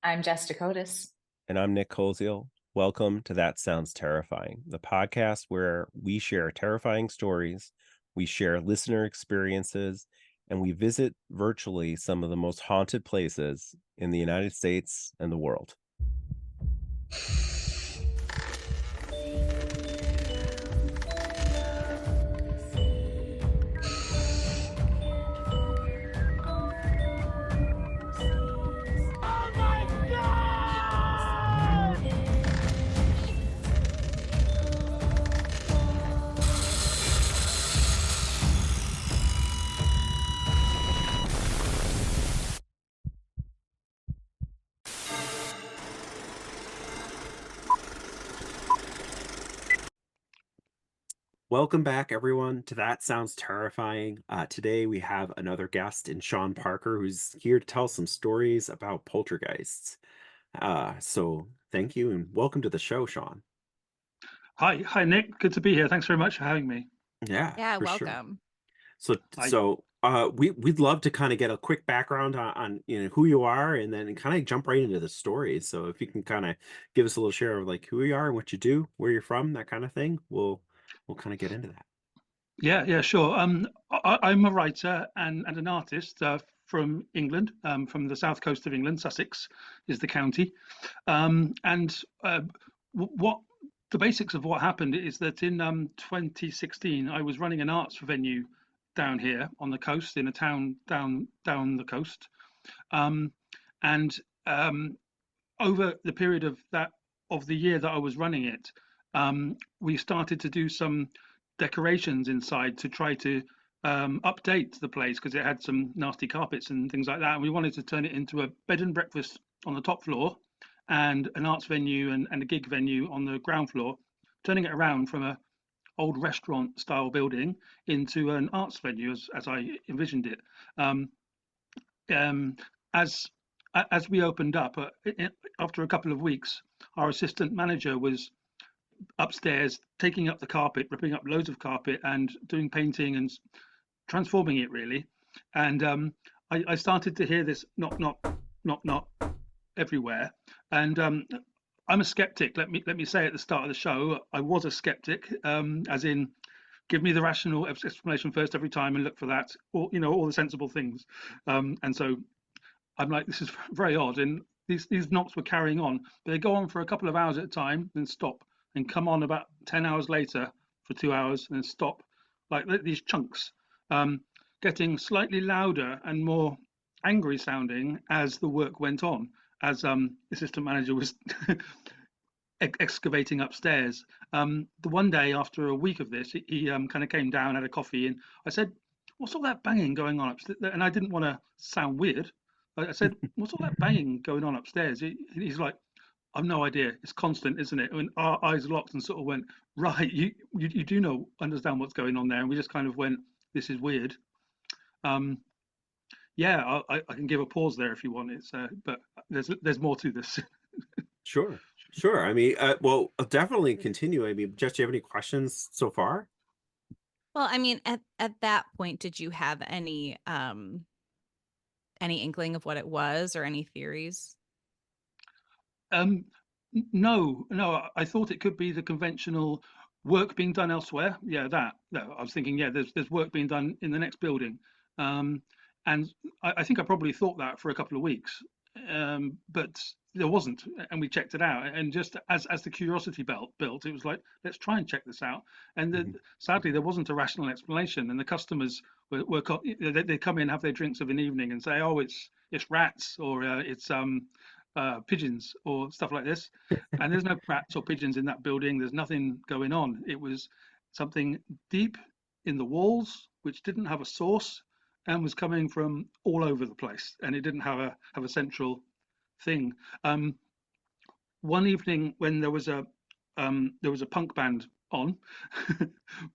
I'm Jess Dakotas. And I'm Nick Koziel. Welcome to That Sounds Terrifying, the podcast where we share terrifying stories, we share listener experiences, and we visit virtually some of the most haunted places in the United States and the world. Welcome back, everyone, to That Sounds Terrifying. Today we have another guest in Sean Parker, who's here to tell some stories about poltergeists. So thank you and welcome to the show, Sean. Hi, Nick. Good to be here. Thanks very much for having me. Yeah, Yeah, for sure. welcome. So I we'd love to kind of get a quick background on who you are, and then kind of jump right into the story. So if you can kind of give us a little share of like who you are and what you do, where you're from, that kind of thing, we'll kind of get into that. yeah, sure. I'm a writer and an artist from England, from the south coast of England. Sussex is the county, and what the basics of what happened is that in 2016 I was running an arts venue down here on the coast in a town down the coast, um, and over the period of the year that I was running it, we started to do some decorations inside to try to update the place because it had some nasty carpets and things like that. And we wanted to turn it into a bed and breakfast on the top floor and an arts venue and a gig venue on the ground floor, turning it around from a old restaurant style building into an arts venue as I envisioned it. Um, um, as as we opened up, after a couple of weeks, our assistant manager was upstairs taking up the carpet, ripping up loads of carpet, and doing painting and transforming it really. And I started to hear this knock, knock, knock, knock everywhere. And I'm a skeptic. Let me say at the start of the show, I was a skeptic, as in give me the rational explanation first every time and look for that, or all the sensible things. And so I'm like, this is very odd. And these knocks were carrying on. But they go on for a couple of hours at a time, then stop, and come on about 10 hours later for 2 hours, and then stop, like these chunks, um, getting slightly louder and more angry sounding as the work went on, as assistant manager was excavating upstairs. The one day after a week of this, he kind of came down, had a coffee, and I said, "What's all that banging going on upstairs?" And I didn't want to sound weird. I said, "What's all that banging going on upstairs?" He's like, "I've no idea. It's constant, isn't it?" And our eyes locked and sort of went, "Right, you do understand what's going on there." And we just kind of went, "This is weird." Um, yeah, I can give a pause there if you want. But there's more to this. Sure, sure. I mean, well, I'll definitely continue. I mean, Jess, do you have any questions so far? Well, I mean, at that point, did you have any inkling of what it was or any theories? Um, no, I thought it could be the conventional work being done elsewhere. Yeah, that. No, I was thinking, yeah, there's work being done in the next building, um, and I think I probably thought that for a couple of weeks, but there wasn't, and we checked it out. And just as the curiosity built, it was like, let's try and check this out. And Mhm. sadly, there wasn't a rational explanation, and the customers they come in, have their drinks of an evening, and say, oh, it's rats or it's pigeons or stuff like this. And there's no rats or pigeons in that building. There's nothing going on. It was something deep in the walls, which didn't have a source and was coming from all over the place. And it didn't have a central thing. Um, One evening when there was a punk band on,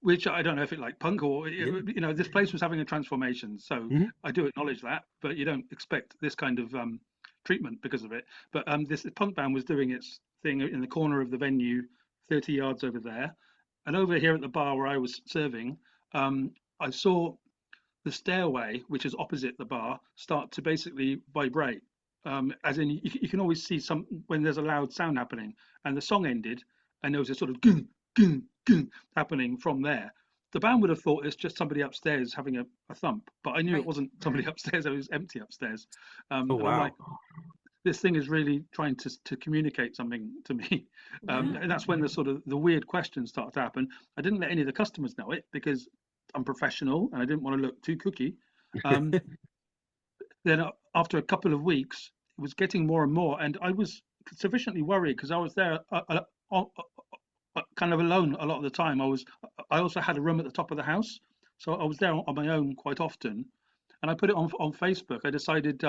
which I don't know if it like punk or Yeah. this place was having a transformation. So Mhm. I do acknowledge that, but you don't expect this kind of treatment because of it. But this punk band was doing its thing in the corner of the venue, 30 yards over there, and over here at the bar where I was serving, I saw the stairway, which is opposite the bar, start to basically vibrate. as in you can always see some when there's a loud sound happening, and the song ended, and there was a sort of gung, gung, gung happening from there. The band would have thought it's just somebody upstairs having a thump, but I knew it Right. wasn't somebody upstairs. It was empty upstairs, Oh, and I'm like, wow. this thing is really trying to communicate something to me. Yeah. And that's when the sort of the weird questions start to happen. I didn't let any of the customers know it because I'm professional and I didn't want to look too cookie. Um, then after a couple of weeks, it was getting more and more, and I was sufficiently worried because I was there kind of alone a lot of the time. I also had a room at the top of the house, so I was there on my own quite often. And I put it on Facebook. I decided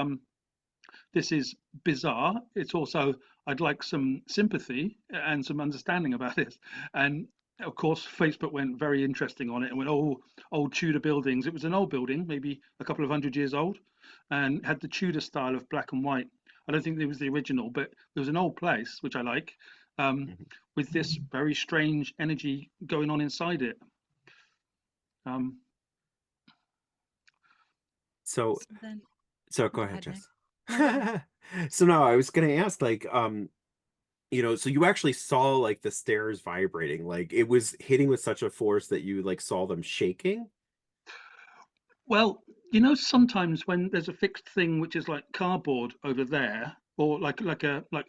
this is bizarre. It's also I'd like some sympathy and some understanding about it. And of course, Facebook went very interesting on it and went, oh, old Tudor buildings. It was an old building, maybe a couple of 100 years old, and had the Tudor style of black and white. I don't think it was the original, but there was an old place which I like, um, Mhm. with this very strange energy going on inside it. Um, So, So then go go ahead, ahead, Nick. Jess. No, go ahead. So no, I was gonna ask, like, so you actually saw like the stairs vibrating, like it was hitting with such a force that you like saw them shaking? Well, sometimes when there's a fixed thing which is like cardboard over there, or like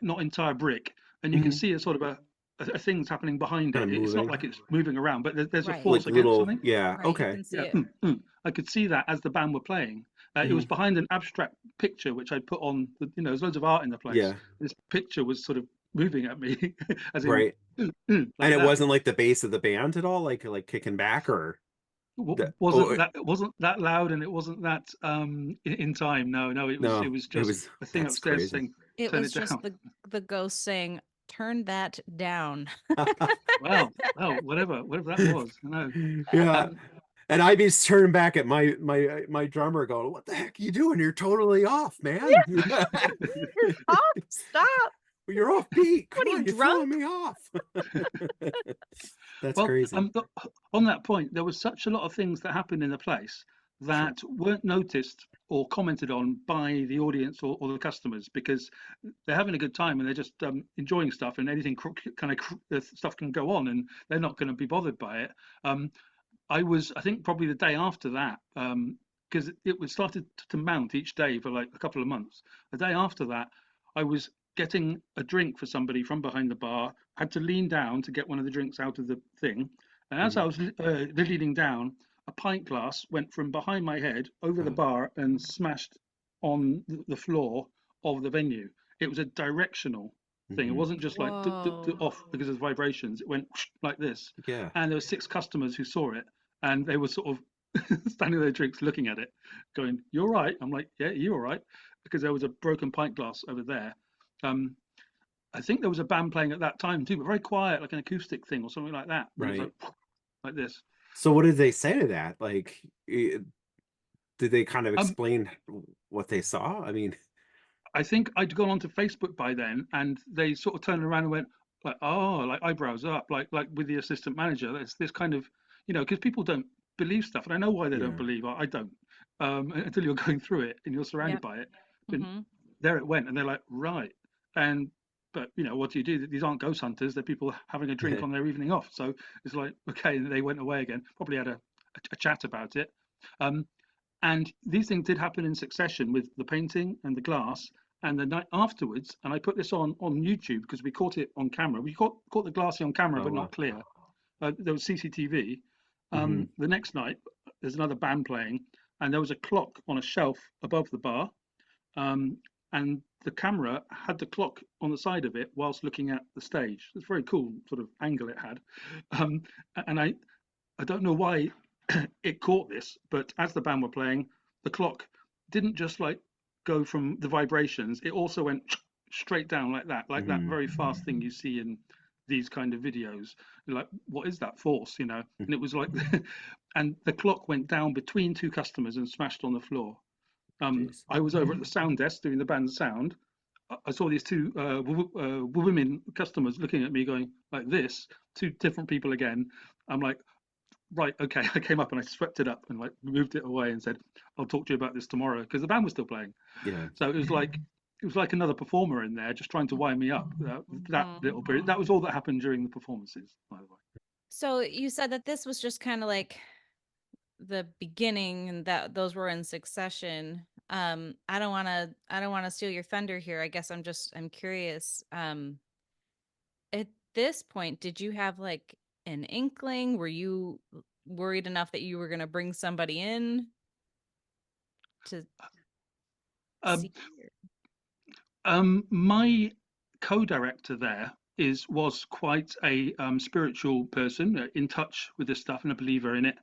not entire brick, and you can Hmm. see a sort of a thing's happening behind Kind it. of It's not moving. like it's moving around, but there's a Right. force Like against little, something. yeah, Right. You okay. can see Yeah, it. I could see that as the band were playing. It Hmm. was behind an abstract picture which I put on. There's loads of art in the place. Yeah, This picture was sort of moving at me, as in right. And like it that. wasn't like the bass of the band at all, like kicking back or the oh Wasn't that loud, and it wasn't that in time. No, no, it no, was it just was a thing that's upstairs crazy. saying It turn was it just down. the ghost saying, "Turn that down." Well, whatever that was. I know. Yeah. Um, And I'd be turning back at my drummer going, "What the heck are you doing? You're totally off, man. You're off. Stop. You're off beat. What Come are you on, you're throwing drunk? me off." That's well, crazy. on that point, there was such a lot of things that happened in the place Sure. that weren't noticed or commented on by the audience or the customers because they're having a good time and they're just enjoying stuff, and anything stuff can go on and they're not going to be bothered by it. Um, I think probably the day after that, because it was started to mount each day for like a couple of months. The day after that, I was getting a drink for somebody from behind the bar. Had to lean down to get one of the drinks out of the thing, and as Hmm. I was leaning down, a pint glass went from behind my head over the Oh. bar and smashed on the floor of the venue. It was a directional thing. It Hmm. wasn't just like Whoa. off because of vibrations. It went like this, Yeah. and there were six customers who saw it, and they were sort of standing there drinks looking at it going, "You're right." I'm like, "Yeah, you're right," because there was a broken pint glass over there. um I think there was a band playing at that time too, but very quiet, like an acoustic thing or something like that, and it was Right. like this. So what did they say to that? Like, did they kind of um explain what they saw? I mean, I think I'd gone onto Facebook by then, and they sort of turned around and went like, "Oh," like eyebrows up, like with the assistant manager. There's this kind of, because people don't believe stuff, and I know why they don't yeah. believe. I don't, until you're going through it and you're surrounded Yep. by it. And Hmm. there it went, and they're like, right. And but what do you do? These aren't ghost hunters. They're people having a drink on their evening off. So it's like, okay, and they went away again. Probably had a chat about it. Um, and these things did happen in succession with the painting and the glass. And the night afterwards, and I put this on YouTube because we caught it on camera. We caught the glassy on camera, Oh but not wow. clear. There was CCTV. Hmm. The next night, there's another band playing, and there was a clock on a shelf above the bar, um, and the camera had the clock on the side of it whilst looking at the stage. It's a very cool sort of angle it had, um, and I don't know why it caught this, but as the band were playing, the clock didn't just like go from the vibrations; it also went straight down like that Hmm. very fast thing you see in these kind of videos. You're like, what is that force, And it was like, and the clock went down between two customers and smashed on the floor. Jeez. I was over at the sound desk doing the band's sound. I saw these two women customers looking at me going like this, two different people again. I'm like, right, okay. I came up and I swept it up and like moved it away and said, I'll talk to you about this tomorrow because the band was still playing. Yeah. So it was like, it was like another performer in there just trying to wind me up. That little period. That was all that happened during the performances, by the way. So you said that this was just kind of like the beginning and that those were in succession. I don't want to steal your thunder here. I guess I'm curious. At this point, did you have like an inkling? Were you worried enough that you were going to bring somebody in to Um, see? my co-director there was quite a spiritual person, in touch with this stuff and a believer in it,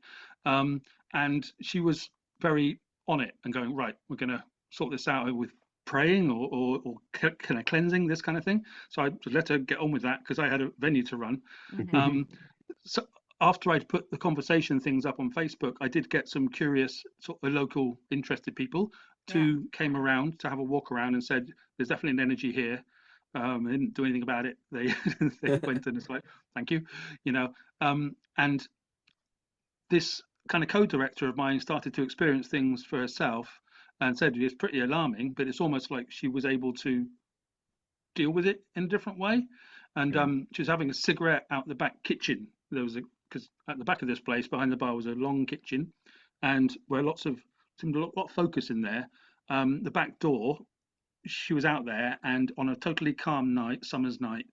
um, and she was very on it and going, right, we're going to sort this out with praying or kind of cleansing, this kind of thing. So I let her get on with that because I had a venue to run. Mhm. Um, so after I'd put the conversation things up on Facebook, I did get some curious sort of local interested people Yeah. to came around to have a walk around and said, "There's definitely an energy here." I didn't do anything about it. They they went and it's like, "Thank you," you know. And this kind of co-director of mine started to experience things for herself and said it's pretty alarming, but it's almost like she was able to deal with it in a different way. And Yeah. she was having a cigarette out the back kitchen. There was a because at the back of this place, behind the bar, was a long kitchen, and where lots of seemed a lot of focus in there. The back door, she was out there, and on a totally calm night, summer's night,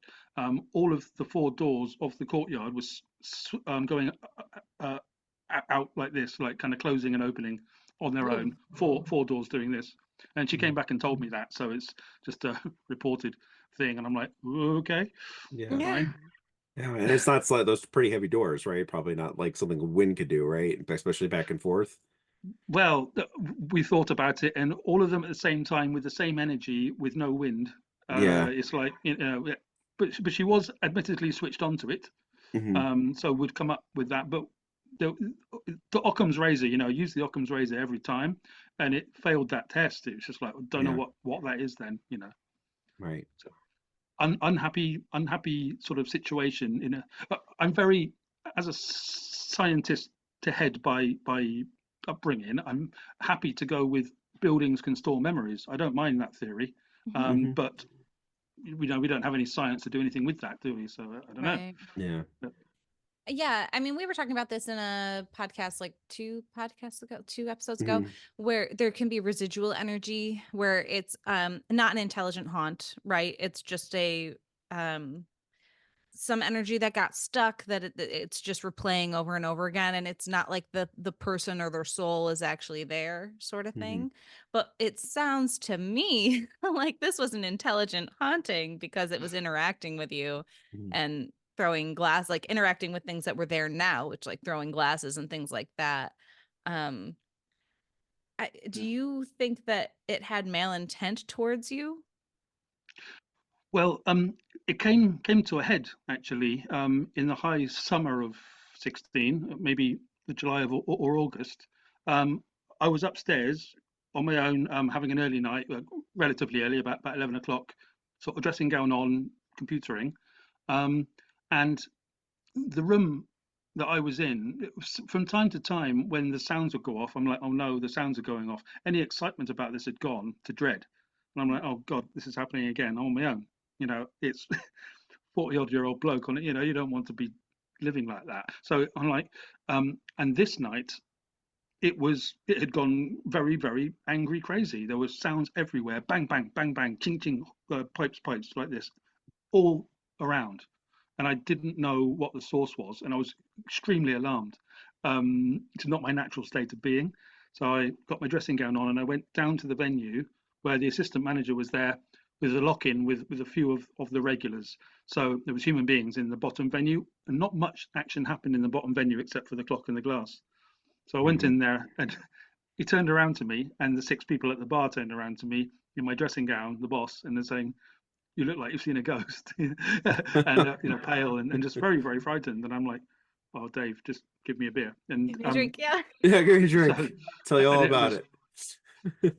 all of the four doors of the courtyard was going uh, out like this, like kind of closing and opening on their Ooh. own. Four doors doing this, and she Mhm. came back and told me that. So it's just a reported thing, and I'm like, okay, Yeah. Yeah. fine. Yeah, and it's not like those pretty heavy doors, right? Probably not like something wind could do, right? Especially back and forth. Well, we thought about it, and all of them at the same time with the same energy, with no wind. Yeah. It's like, but she was admittedly switched onto it, Hmm. so would come up with that. But the, the Occam's razor, use the Occam's razor every time, and it failed that test. It was just like, don't know Yeah. what that is then. Right. So unhappy sort of situation. I'm very, as a scientist to head by upbringing, I'm happy to go with buildings can store memories. I don't mind that theory, Mhm. Hmm. but we don't have any science to do anything with that, do we? So I don't know. Right. Yeah. But, Yeah, I mean, we were talking about this in a podcast like two episodes ago, Hmm. where there can be residual energy where it's not an intelligent haunt, right? It's just a um some energy that got stuck that it's just replaying over and over again, and it's not like the person or their soul is actually there, sort of Hmm. thing. But it sounds to me like this was an intelligent haunting because it was interacting with you Hmm. and throwing glass, like interacting with things that were there now, which like throwing glasses and things like that. um do yeah. you think that it had malintent towards you? Well, it came to a head actually, in the high summer of 16, maybe the July or August. Um, I was upstairs on my own, having an early night, relatively early, about 11 o'clock, sort of dressing gown on, computering, um, and the room that I was in, it was, from time to time when the sounds would go off, I'm like, oh no, the sounds are going off. Any excitement about this had gone to dread, and I'm like, oh God, this is happening again. I'm on my own. It's 40-odd-year-old bloke on it. You don't want to be living like that. So I'm like, and this night it had gone very, very angry, crazy. There was sounds everywhere, bang, bang, bang, bang, ching, ching, pipes, like this, all around, and I didn't know what the source was, and I was extremely alarmed. It's not my natural state of being, so I got my dressing gown on and I went down to the venue where the assistant manager was there with a lock-in with a few of the regulars. So there was human beings in the bottom venue, and not much action happened in the bottom venue except for the clock and the glass. So I went Hmm. in there, and he turned around to me, and the six people at the bar turned around to me in my dressing gown, the boss, and they're saying, "You look like you've seen a ghost," and pale and just very, very frightened. And I'm like, "Oh, Dave, just give me a beer." And Give me a drink. Yeah. Yeah, give me a so drink. Tell you all it about was it.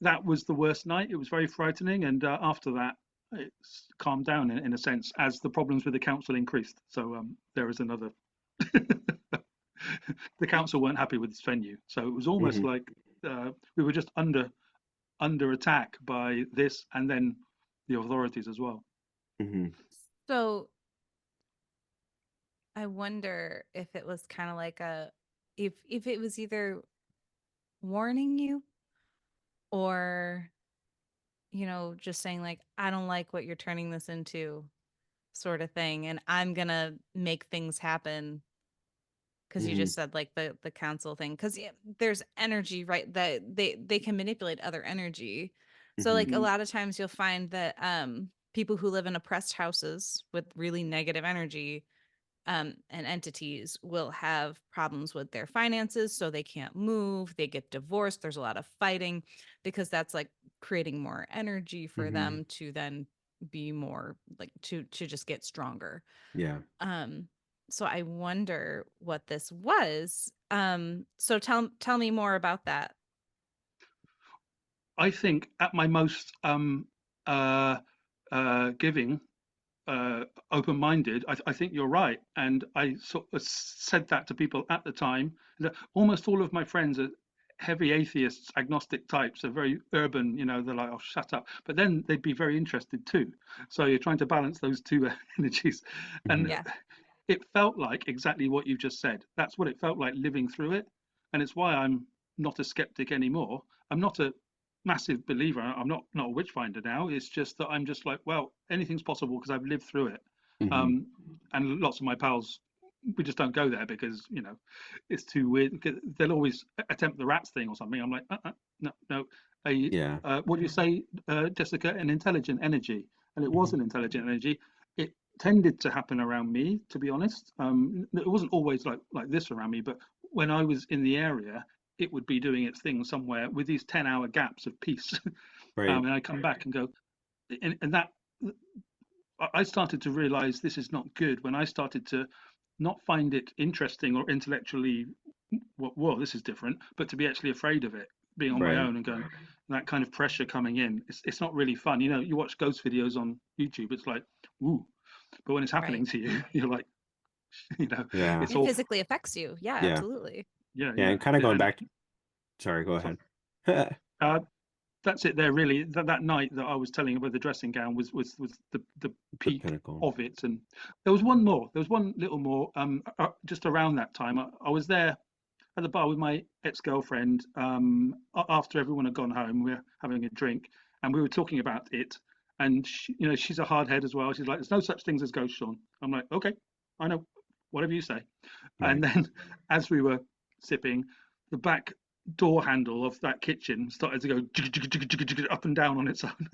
that was the worst night. It was very frightening, and after that, it's calmed down in a sense as the problems with the council increased. So there is another. The council weren't happy with this venue, so it was almost Hmm. like we were just under under attack by this and then the authorities as well. Hmm. So I wonder if it was kind of like if it was either warning you or just saying like, I don't like what you're turning this into, sort of thing, and I'm gonna make things happen because you Hmm. just said like the council thing, because there's energy, right, that they can manipulate other energy. So like a Mhm. lot of times you'll find that people who live in oppressed houses with really negative energy and entities will have problems with their finances, so they can't move, they get divorced, there's a lot of fighting because that's like creating more energy for Hmm. them to then be more like to just get stronger. Yeah. um so I wonder what this was. So tell me more about that. I think at my most uh, giving, uh, open-minded, I think you're right, and I sort of said that to people at the time. That almost all of my friends are heavy atheists, agnostic types, are very urban. They're like, "Oh, shut up," but then they'd be very interested too. So you're trying to balance those two energies, and Hmm. Yeah. it felt like exactly what you just said. That's what it felt like living through it, and it's why I'm not a skeptic anymore. I'm not a massive believer. I'm not a witch finder now. It's just that I'm just like, well, anything's possible because I've lived through it. Hmm. Um, and lots of my pals, we just don't go there because it's too weird. They'll always attempt the rats thing or something. I'm like, no, no. Yeah. What do you say, Jessica? An intelligent energy, and it was Hmm. an intelligent energy. It tended to happen around me, to be honest. It wasn't always like this around me, but when I was in the area, it would be doing its thing somewhere with these 10-hour gaps of peace. Right. And I come back and go, and that I started to realize this is not good when I started to not find it interesting or intellectually, well, this is different, but to be actually afraid of it, being on my Right. own and going, that kind of pressure coming in, it's not really fun. You watch ghost videos on YouTube, it's like, ooh, but when it's Right. happening to you, you're like, you know, Yeah. it's It awful. physically affects you. Yeah, Yeah. absolutely. Yeah, Yeah. yeah. And kind of going And back. Sorry, go so, ahead. that's it there really. That night that I was telling you about the dressing gown was the The peak pinnacle. of it. And there was one more. There was one little more. Just around that time, I was there at the bar with my ex-girlfriend. After everyone had gone home, we were having a drink, and we were talking about it. And she's a hard head as well. She's like, "There's no such things as ghosts, Sean." I'm like, "Okay, I know, whatever you say." And Right. then, as we were sipping, the back door handle of that kitchen started to go up and down on its own.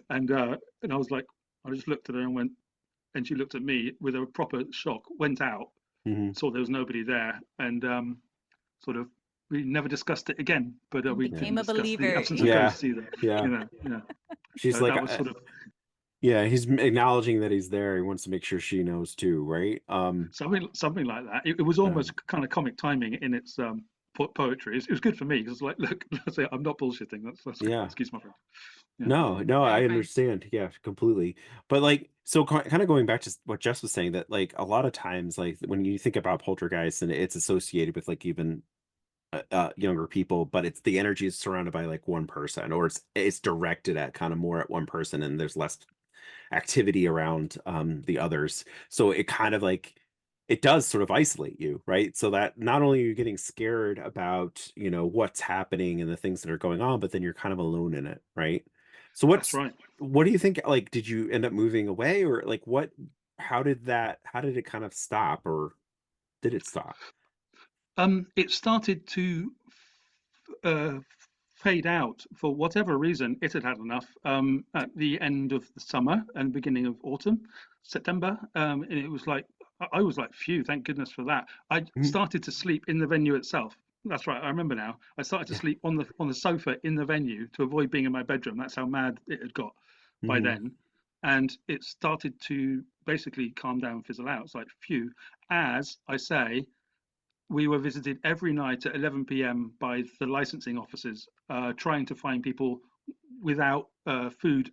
And I was like, I just looked at her and went, and she looked at me with a proper shock, went out, Hmm. saw there was nobody there, and sort of we never discussed it again. But And we Yeah. became didn't a discuss the believer. absence of Yeah. ghosts either. Yeah. Yeah. She's So like, that was sort of yeah, he's acknowledging that he's there. He wants to make sure she knows too, right? something like that. It was Yeah. almost kind of comic timing in its poetry. It was good for me because like, look, I'm not bullshitting. That's good. Yeah. Excuse my friend. Yeah. No, no, I Terrifying. understand. Yeah, completely. But like, so kind of going back to what Jess was saying, that like a lot of times, like when you think about poltergeist and it's associated with like even younger people, but it's the energy is surrounded by like one person, or it's directed at kind of more at one person, and there's less activity around the others. So it kind of like it does sort of isolate you, right? So that not only are you getting scared about, what's happening and the things that are going on, but then you're kind of alone in it, right? So That's right. what do you think, like, did you end up moving away, or like how did it kind of stop, or did it stop? It started to uh, fade out for whatever reason. It had had enough at the end of the summer and beginning of autumn, September. And it was like, I was like, phew, thank goodness for that. I Mhm. started to sleep in the venue itself. That's right. I remember now. I started to Yeah. sleep on the sofa in the venue to avoid being in my bedroom. That's how mad it had got by Hmm. then. And it started to basically calm down, fizzle out. It's like, phew. As I say, we were visited every night at 11 p.m. by the licensing officers, trying to find people without food.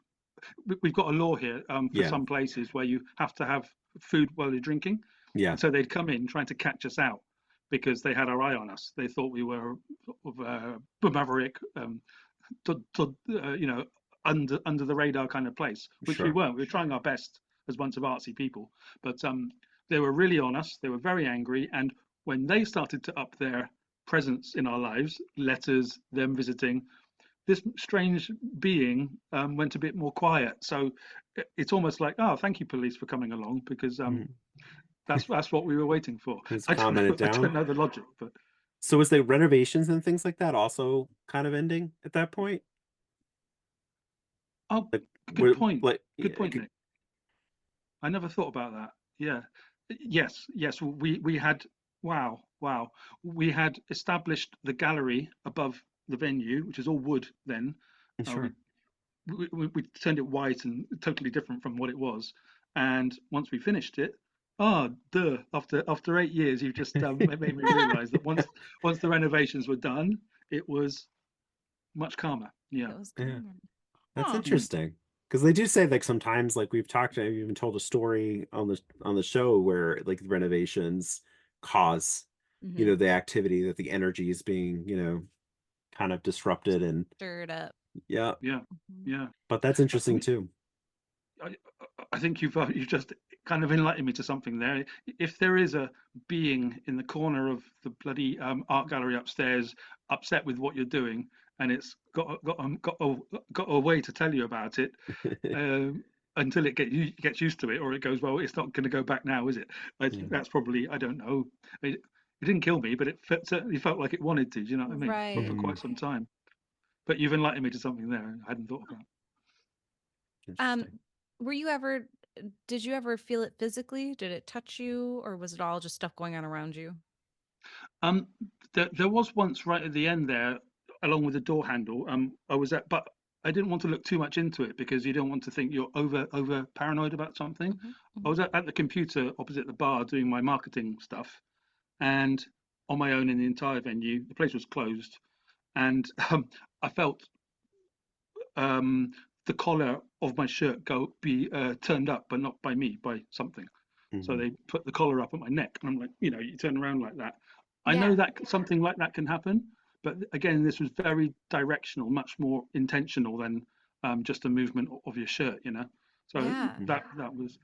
We've got a law here for Yeah. some places where you have to have food while you're drinking. Yeah. And so they'd come in trying to catch us out because they had our eye on us. They thought we were sort of maverick under the radar kind of place, which we Sure. weren't. We were trying our best as a bunch of artsy people, but they were really on us. They were very angry, and when they started to up their presence in our lives, letters, them visiting, this strange being went a bit more quiet. So it's almost like, oh, thank you, police, for coming along, because Mhm. that's what we were waiting for. Just I don't calming know. it I don't down. know the logic, but So was the renovations and things like that also kind of ending at that point? oh, Like, good point. like, Good point, Nick. I never thought about that. Yeah. Yes. We had, wow. We had established the gallery above the venue, which is all wood then. We, sure. we turned it white and totally different from what it was. And once we finished it, oh, duh! After 8 years, you've just made me realise that once the renovations were done, it was much calmer. Yeah. It was Yeah. calmer. That's Huh. interesting. Because they do say like sometimes like we've talked, I've even told a story on the show where like the renovations cause, Mm-hmm. the activity that the energy is being, kind of disrupted and Stirred up. yeah. Yeah. Mhm. Yeah. But that's interesting too. I, I think you've just kind of enlightened me to something there. If there is a being in the corner of the bloody art gallery upstairs, upset with what you're doing, and it's got a way to tell you about it, until it gets used to it, or it goes, well, it's not going to go back now, is it? I Yeah. think that's probably, I don't know. It didn't kill me, but certainly felt like it wanted to. Do you know what I mean? For Right. quite some time. But you've enlightened me to something there I hadn't thought about. Um, Interesting. were you ever, did you ever feel it physically? Did it touch you, or was it all just stuff going on around you? Um, there was once right at the end there, along with the door handle. I was at, but I didn't want to look too much into it because you don't want to think you're over paranoid about something. Hmm. I Hmm. was at the computer opposite the bar doing my marketing stuff, and on my own in the entire venue. The place was closed, and I felt um, the collar of my shirt go be turned up, but not by me, by something. So Mhm. they put the collar up at my neck, and I'm like, you turn around like that. I know Yeah. that something like that can happen, but again, this was very directional, much more intentional than just a movement of your shirt. So Yeah. Mhm.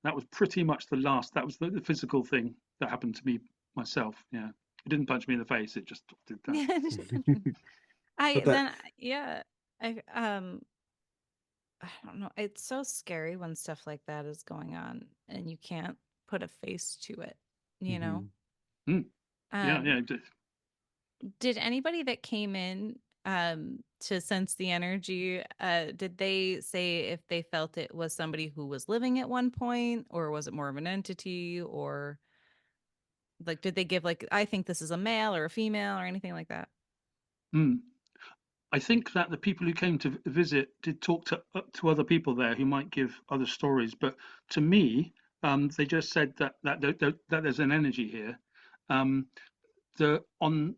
that was pretty much the last. That was the physical thing that happened to me myself. Yeah, it didn't punch me in the face. It just did that. I But that then yeah. I I don't know. It's so scary when stuff like that is going on and you can't put a face to it, you know? Mhm. Mm, yeah, Um, yeah. did anybody that came in to sense the energy, did they say if they felt it was somebody who was living at one point, or was it more of an entity, or like did they give like I think this is a male or a female or anything like that? Mm. I think that the people who came to visit did talk to other people there who might give other stories, but to me, they just said that there's an energy here. Um, the on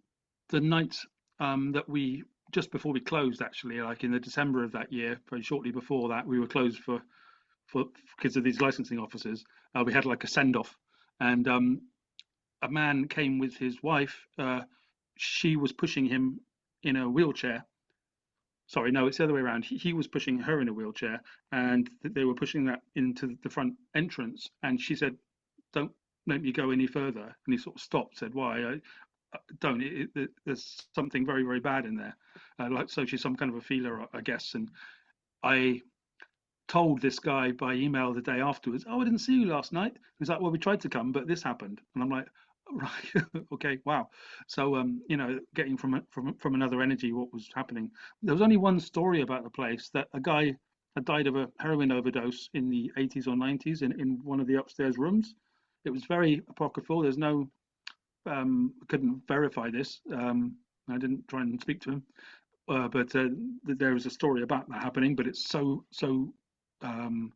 the night that we just before we closed, actually, like in the December of that year, very shortly before that, we were closed for kids of these licensing officers. We had like a send off, and a man came with his wife. She was pushing him in a wheelchair. Sorry, no, it's the other way around. He was pushing her in a wheelchair, and they were pushing that into the front entrance. And she said, "Don't make me go any further." And he sort of stopped, said, "Why? Don't. There's something very, very bad in there." Like, so she's some kind of a feeler, I guess. And I told this guy by email the day afterwards, "Oh, I didn't see you last night." He's like, "Well, we tried to come, but this happened." And I'm like, "Right, okay, wow." So, getting from another energy what was happening. There was only one story about the place, that a guy had died of a heroin overdose in the 80s or 90s in one of the upstairs rooms. It was very apocryphal. There's no, couldn't verify this. I didn't try and speak to him, but there is a story about that happening, but it's so um,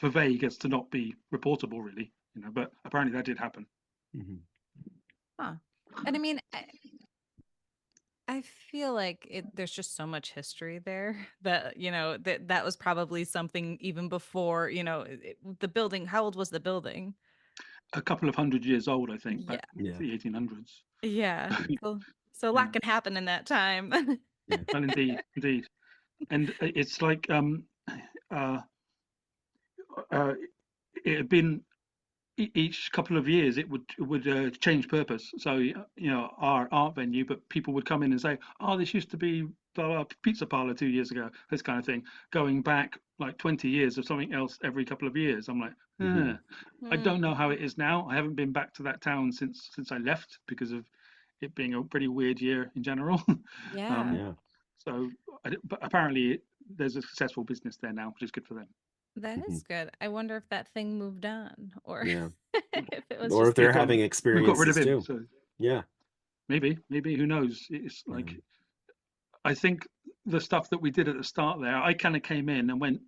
vague as to not be reportable, really. But apparently that did happen. Mhm. Huh. And I mean, I feel like there's just so much history there that, that was probably something even before, the building. How old was the building? A couple of 100 years old, I think, Yeah. back Yeah. to the 1800s. Yeah. So a Yeah. lot can happen in that time. Well, indeed, and it's like uh, uh, it had been each couple of years it would change purpose. So our art venue, but people would come in and say, "Oh, this used to be blah, blah, pizza parlor 2 years ago." This kind of thing, going back like 20 years of something else every couple of years. I'm like, Mhm. I don't know Hmm. how it is now. I haven't been back to that town since I left because of it being a pretty weird year in general. Yeah, um, Yeah. so, but apparently there's a successful business there now, which is good for them. that Mhm. is good. I wonder if that thing moved on or Yeah. if it was Or if just We've they're kind of. got having we've got rid of experiences him, too. so Yeah. maybe who knows? It's Yeah. like I think the stuff that we did at the start there, I kind of came in and went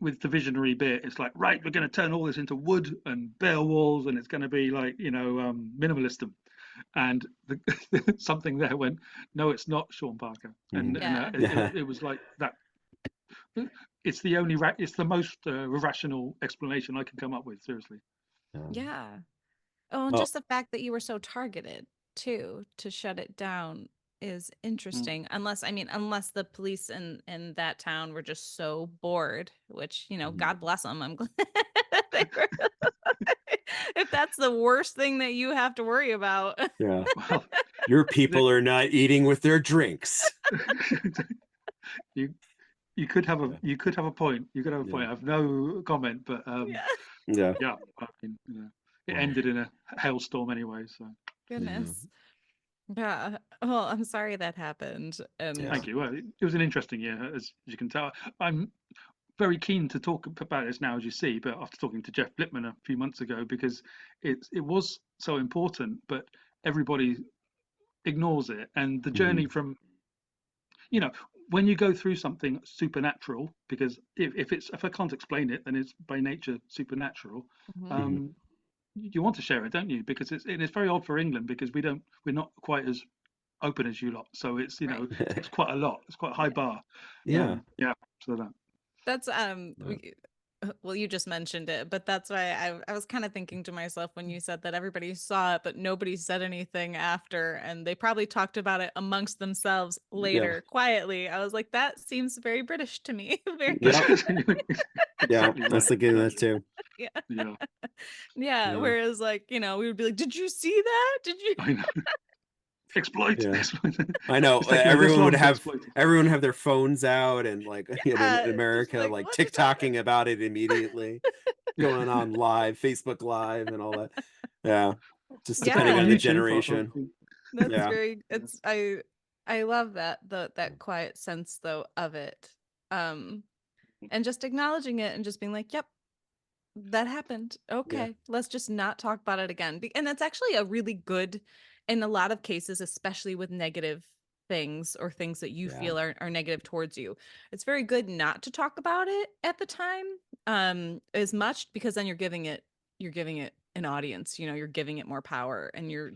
with the visionary bit. It's like, right, we're going to turn all this into wood and bare walls, and it's going to be like minimalism. And something there went, no, it's not, Sean Parker, and Mhm. Yeah. it was like that. It's the only it's the most rational explanation I can come up with. Seriously. Yeah. Yeah. Oh, and Oh, just the fact that you were so targeted too to shut it down is Mm. interesting. Unless the police in that town were just so bored, which, mhm. God bless them. I'm glad they were. If that's the worst thing that you have to worry about. Yeah. Well, Your the, people are not eating with their drinks. you you could have a Yeah. you could have a point. You could have a Yeah. point. I have no comment, but Yeah. Yeah. yeah, I mean, it Oh, ended in a hailstorm anyway. So yeah. Goodness. Yeah. Well, I'm sorry that happened. And Yeah. thank you. Well, it was an interesting year, as you can tell. I'm very keen to talk about this now, as you see, but after talking to Jeff Blitman a few months ago, because it was so important, but everybody ignores it, and the journey Mhm. from you know when you go through something supernatural, because if I can't explain it, then it's by nature supernatural. Mhm. Mhm. um you want to share it, don't you? Because it's very odd for England, because we're not quite as open as you lot, so it's right. it takes quite a lot. It's quite a high bar. Yeah. Yeah, so that. That's Yeah. well, you just mentioned it, but that's why I was kind of thinking to myself when you said that everybody saw it, but nobody said anything after, and they probably talked about it amongst themselves Yeah. later, quietly. I was like, that seems very British to me. Very Yep. Yeah. Exactly I was right, thinking that exactly. too. yeah. Yeah, Yeah. Yeah. Whereas like, we would be like, did you see that? Did you I know. Exploit, Yeah. exploit. I know It's taking us this long to exploit it. everyone have their phones out and like in just America like, like look at that. TikToking about it immediately, going on live, Facebook Live and all that. Yeah. Just I put it depending on Yeah. on the YouTube. generation. That's Yeah. very it's I love that quiet sense though of it. Um and just acknowledging it and just being like, "Yep, that happened. Yeah. Okay, let's just not talk about it again." And that's actually a really good in a lot of cases, especially with negative things or things that you Yeah. feel are negative towards you. It's very good not to talk about it at the time as much because then you're giving it an audience, you're giving it more power and your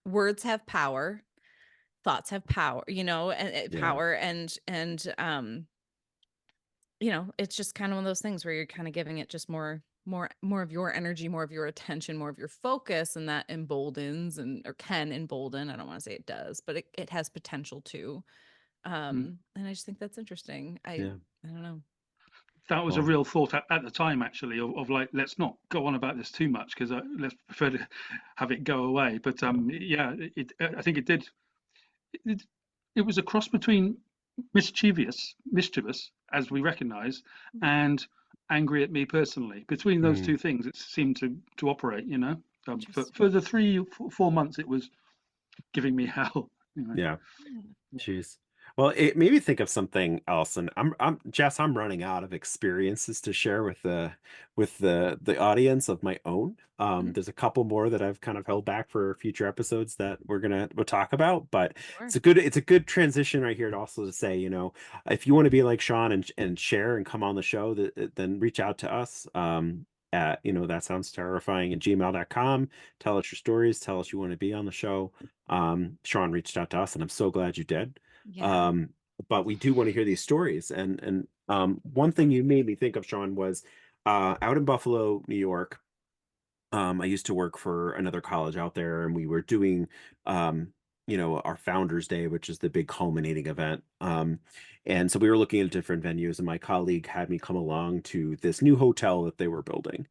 words have power, thoughts have power, and Yeah. power and it's just kind of one of those things where you're kind of giving it just more of your energy, more of your attention, more of your focus, and that emboldens or can embolden. I don't want to say it does, but it has potential to. Mm. And I just think that's interesting. Yeah. I don't know. That was a Well, real thought at the time, actually, of like, let's not go on about this too much, because let's prefer to have it go away. But yeah. yeah, I think it did. It, it was a cross between mischievous, as we recognise, Mhm. and angry at me personally. Between those Mm, two things, it seemed to operate. For Interesting. the 4 months, it was giving me hell. yeah. Yeah. Jeez. Well, it made me think of something else, and I'm Jess. I'm running out of experiences to share with the audience of my own. Mhm. There's a couple more that I've kind of held back for future episodes that we'll talk about, but Sure. it's a good transition right here to also to say, if you want to be like Sean and share and come on the show, then reach out to us. At that sounds terrifying at gmail.com. Tell us your stories. Tell us you want to be on the show. Sean reached out to us, and I'm so glad you did. Yeah. Um, but we do want to hear these stories. And one thing you made me think of, Sean, was out in Buffalo, New York. I used to work for another college out there, and we were doing our Founders Day, which is the big culminating event. And so we were looking at different venues, and my colleague had me come along to this new hotel that they were building,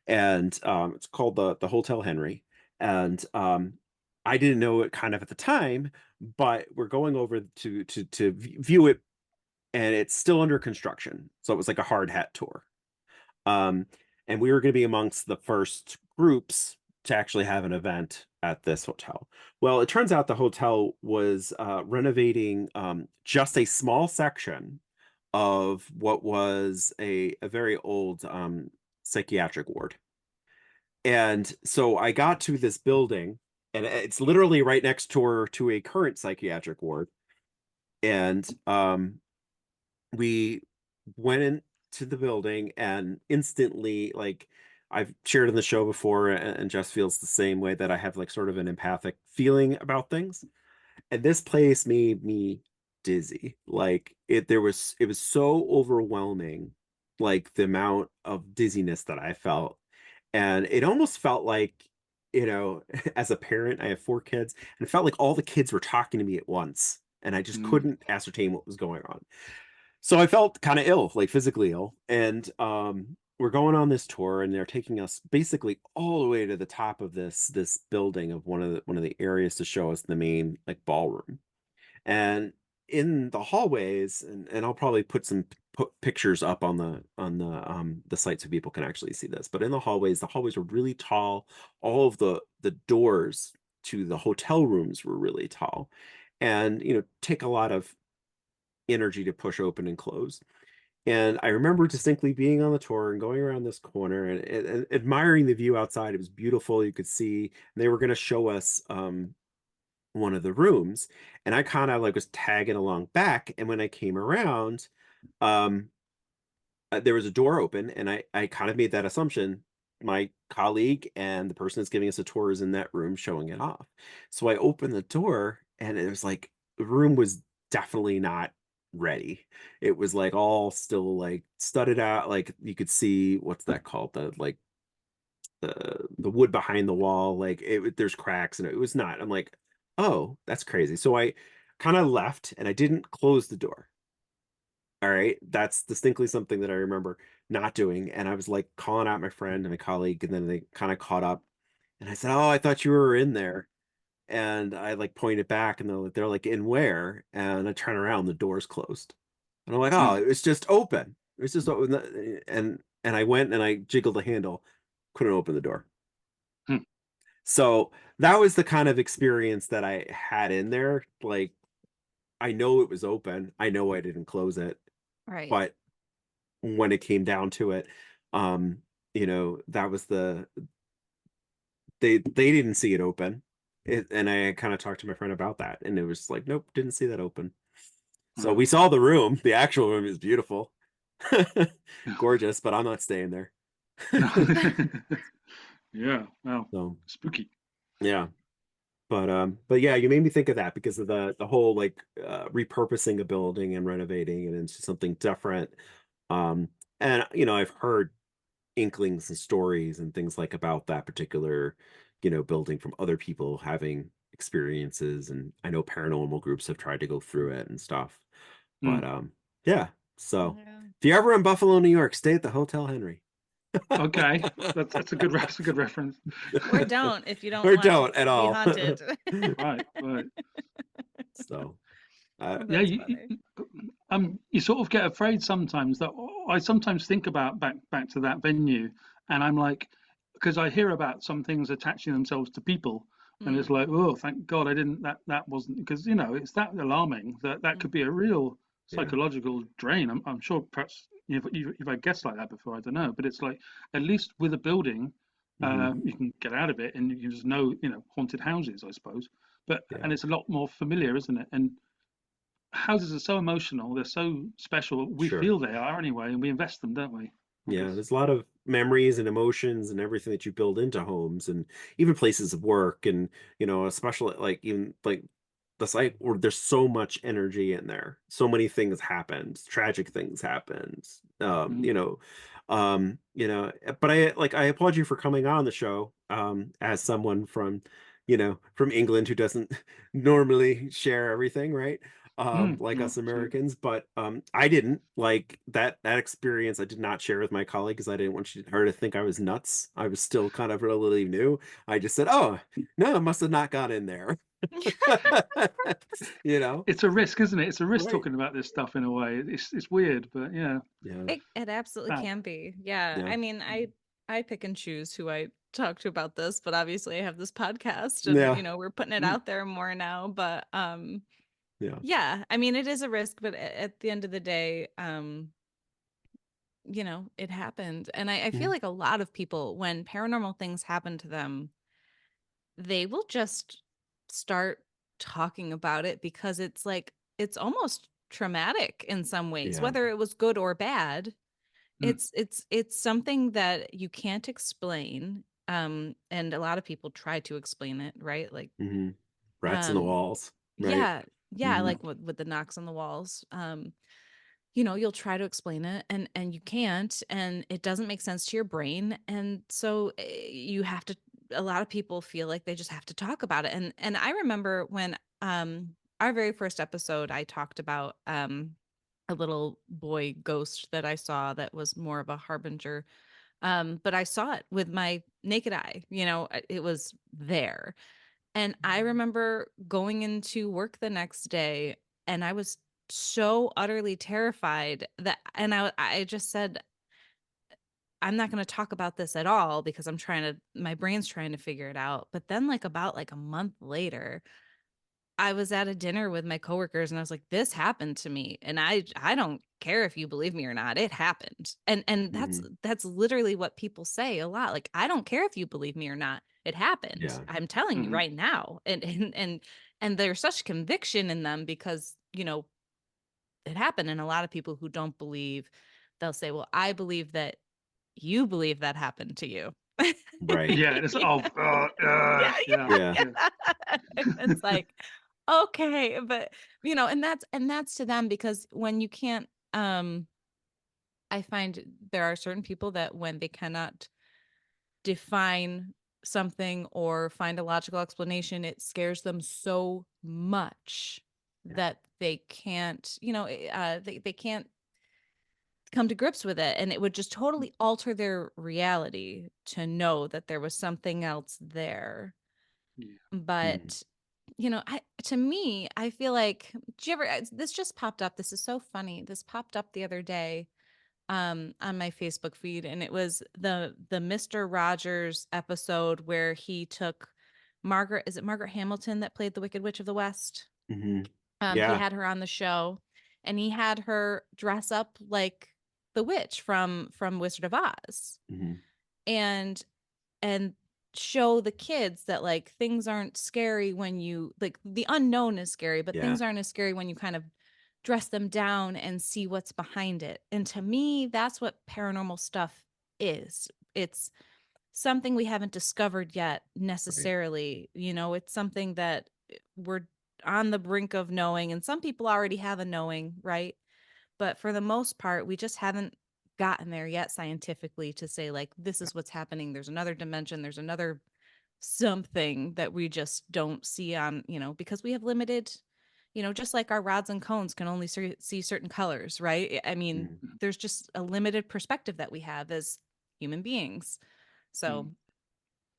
and it's called the Hotel Henry. And I didn't know it kind of at the time, but we're going over to view it, and it's still under construction, so it was like a hard hat tour. Um, and we were going to be amongst the first groups to actually have an event at this hotel. Well, it turns out the hotel was renovating just a small section of what was a very old psychiatric ward. And so I got to this building, and it's literally right next door to a current psychiatric ward. And we went into the building, and instantly, like, I've shared in the show before, and Jess feels the same way, that I have like sort of an empathic feeling about things. And this place made me dizzy. Like, it was so overwhelming, like the amount of dizziness that I felt. And it almost felt like, as a parent, I have 4 kids, and it felt like all the kids were talking to me at once, and I just Mm. couldn't ascertain what was going on. So I felt kind of ill, like physically ill. And we're going on this tour, and they're taking us basically all the way to the top of this building of one of the areas to show us the main like ballroom. And in the hallways, and I'll probably put pictures up on the site so people can actually see this. But in the hallways were really tall. All of the doors to the hotel rooms were really tall, and take a lot of energy to push open and close. And I remember distinctly being on the tour and going around this corner, and admiring the view outside. It was beautiful. You could see, and they were going to show us one of the rooms, and I kind of like was tagging along back. And when I came around, um, there was a door open, and I kind of made that assumption. My colleague and the person that's giving us a tour is in that room showing it off. So I opened the door, and it was like the room was definitely not ready. It was like all still like studded out. Like you could see, what's that called? The wood behind the wall. Like there's cracks, and it was not. I'm like, oh, that's crazy. So I kind of left, and I didn't close the door. All right. That's distinctly something that I remember not doing. And I was like calling out my friend and my colleague, and then they kind of caught up. And I said, "Oh, I thought you were in there." And I like pointed back, and they're like, "In where?" And I turn around, the door's closed. And I'm like, "Oh, Mm. it was just open. It was just open." And I went and I jiggled the handle, couldn't open the door. Mm. So that was the kind of experience that I had in there. Like, I know it was open. I know I didn't close it, Right. but when it came down to it, um, that was they didn't see it open. And I kind of talked to my friend about that, and it was like, nope, didn't see that open. So Mm. we saw the room. The actual room is beautiful, gorgeous, but I'm not staying there. No. Yeah. Wow. So Spooky. yeah. But yeah, you made me think of that because of the whole like repurposing a building and renovating it into something different. Um, and I've heard inklings and stories and things like about that particular, building from other people having experiences, and I know paranormal groups have tried to go through it and stuff. But Mm. yeah. So Yeah. if you're ever in Buffalo, New York, stay at the Hotel Henry. Okay. That's a good reference. Or don't if you don't Or want to don't at be all. haunted. Right. Right. So Yeah. That's funny. You sort of get afraid sometimes. That I sometimes think about back to that venue, and I'm like, because I hear about some things attaching themselves to people, and it's Mm, like, oh, thank God I didn't. That wasn't, because it's that alarming that could mm, be a real yeah. psychological drain. I'm sure perhaps you've had guests like that before. I don't know, but it's like, at least with a building, Mhm. you can get out of it, and you can just know, haunted houses, I suppose. But Yeah. and it's a lot more familiar, isn't it? And houses are so emotional, they're so special. We Sure. feel they are anyway, and we invest them, don't we? I Yeah, guess. there's a lot of memories and emotions and everything that you build into homes, and even places of work, and especially like even like the site where there's so much energy in there. So many things happened, tragic things happened. Mm. But I applaud you for coming on the show as someone from from England who doesn't normally share everything, right? Like No, us absolutely. Americans, but I didn't like that experience. I did not share with my colleague because I didn't want her to think I was nuts. I was still kind of relatively new. I just said, "Oh, no, it must have not got in there." you know, It's a risk, isn't it? It's a risk right? talking about this stuff in a way. It's weird, but yeah, Yeah, It absolutely sad. can be. Yeah. yeah, I mean, I pick and choose who I talk to about this, but obviously I have this podcast and yeah, we're putting it Mm, out there more now, but yeah. yeah, I mean, it is a risk, but at the end of the day, it happened. And I feel Mhm. like a lot of people, when paranormal things happen to them, they will just start talking about it because it's like, it's almost traumatic in some ways, Yeah. whether it was good or bad. mm. It's something that you can't explain. And a lot of people try to explain it, right? Like, Hmm. Rats in the um, walls, right? yeah, yeah, Hmm. like with the knocks on the walls. You'll try to explain it and you can't, and it doesn't make sense to your brain. And so you have to, a lot of people feel like they just have to talk about it. And I remember when our very first episode, I talked about a little boy ghost that I saw that was more of a harbinger. But I saw it with my naked eye. It was there. And I remember going into work the next day and I was so utterly terrified that, and I just said, I'm not going to talk about this at all because my brain's trying to figure it out. But then about like a month later, I was at a dinner with my coworkers and I was like, this happened to me. And I don't care if you believe me or not. It happened. And that's Hmm. that's literally what people say a lot. Like, I don't care if you believe me or not. It happened. Yeah. I'm telling you Mhm. right now. And there's such conviction in them because, it happened. And a lot of people who don't believe, they'll say, well, I believe that you believe that happened to you. Right. Yeah, it's Yeah, yeah, yeah, Yeah. yeah. yeah. It's like, okay, but and that's to them because when you can't I find there are certain people that when they cannot define something or find a logical explanation, it scares them so much Yeah. that they can't, they can't come to grips with it, and it would just totally alter their reality to know that there was something else there. Yeah. Mhm. But I to me, I feel like, do you ever this just popped up. This is so funny. This popped up the other day on my Facebook feed, and it was the Mr. Rogers episode where he took Margaret, is it Margaret Hamilton that played the Wicked Witch of the West? Hmm. He Yeah. had her on the show and he had her dress up like the witch from Wizard of Oz. Hmm. And and show the kids that like things aren't scary when you like the unknown is scary, but Yeah. things aren't as scary when you kind of dress them down and see what's behind it. And to me, that's what paranormal stuff is. It's something we haven't discovered yet Right. necessarily. It's something that we're on the brink of knowing, and some people already have a knowing, right? But for the most part, we just haven't gotten there yet scientifically to say, like, this is what's happening. There's another dimension, there's another something that we just don't see on, because we have limited, just like our rods and cones can only see certain colors, right? I mean, Mhm. Mhm. there's just a limited perspective that we have as human beings. So Mm.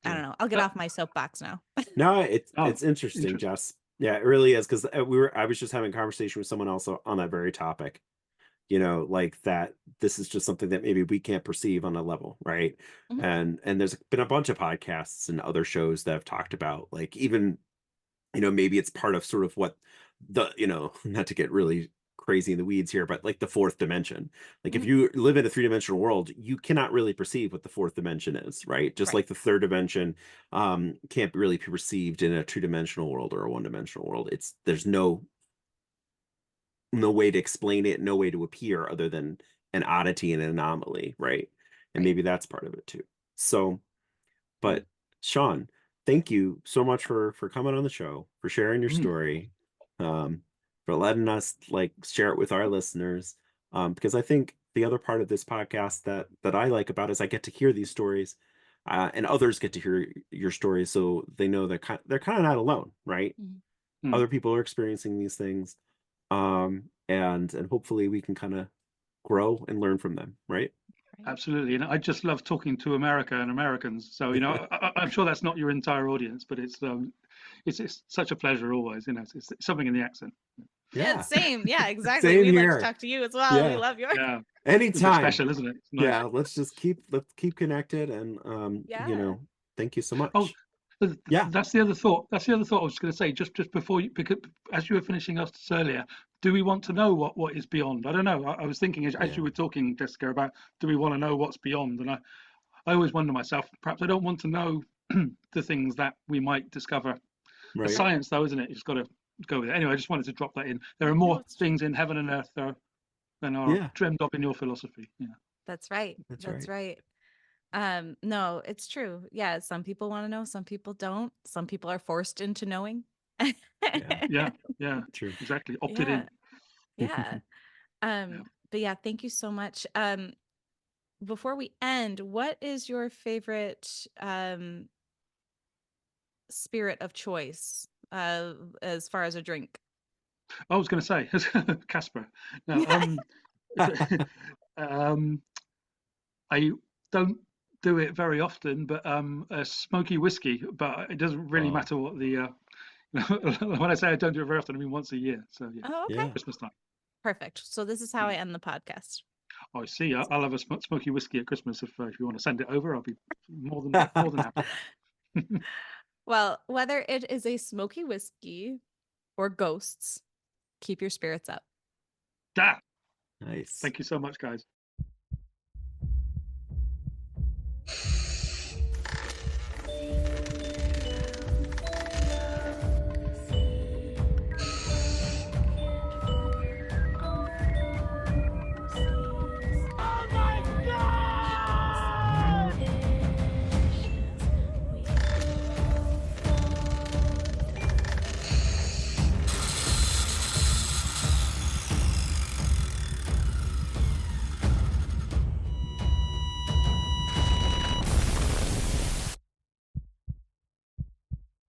I Yeah. don't know. I'll get Uh, off my soapbox now. No, it's oh, interesting, interesting. Jess. Yeah, it really is because I was just having a conversation with someone else on that very topic. Like that this is just something that maybe we can't perceive on a level, right? Mhm. And there's been a bunch of podcasts and other shows that have talked about like even maybe it's part of sort of what not to get really crazy in the weeds here, but like the fourth dimension. Like if Mhm. you live in a three-dimensional world, you cannot really perceive what the fourth dimension is, right? Just Right. like the third dimension can't really be perceived in a two-dimensional world or a one-dimensional world. There's no way to explain it, no way to appear other than an oddity and an anomaly, right? And Right. maybe that's part of it too. So, Mm. but Sean, thank you so much for coming on the show, for sharing your Mm. story, for letting us like share it with our listeners. Because I think the other part of this podcast that I like about is I get to hear these stories and others get to hear your story, so they know they're kind of not alone, right? Mhm. Mm. Other people are experiencing these things, and hopefully we can kind of grow and learn from them, right? Right. Absolutely, and I just love talking to America and Americans. So I'm sure that's not your entire audience, but it's such a pleasure always. It's something in the accent. Yeah, Yeah, same. Yeah, exactly. same We'd like to here. talk to you as well. We Yeah, love your Yeah, it's a anytime. special, isn't it? It's nice. Yeah, let's keep connected, and Yeah. thank you so Oh, much. Yeah, that's the other thought. That's the other thought I was going to say. Just before you, because as you were finishing us earlier, do we want to know what is beyond? I don't know. I was thinking as yeah, you were talking, Jessica, about do we want to know what's beyond? And I always wonder myself, perhaps I don't want to know the things that we might discover. It's right. science, though, isn't it? You just got to go with it. Anyway, I just wanted to drop that in. There are No, more it's true. things in heaven and earth than are Yeah, dreamed of in your philosophy. Yeah. That's right. that's That's right. right. No, it's true. Yeah, some people want to know, some people don't. Some people are forced into knowing. Yeah, Yeah. Yeah. true. Exactly. Opted Yeah. in. Yeah. Yeah. But yeah, thank you so much. Before we end, what is your favorite spirit of choice as far as a drink? I was going to say Casper. No, um, I don't do it very often, but a smoky whiskey. But it doesn't really Oh, matter what the. When I say I don't do it very often, I mean once a year. So yeah, Oh, okay. yeah. Christmas time. Perfect. So this is how I Yeah. end the podcast. Oh, I see. I'll have a smoky whiskey at Christmas if you want to send it over. I'll be more than happy. Well, whether it is a smoky whiskey or ghosts, keep your spirits up. Ah, Nice. thank you so much, guys.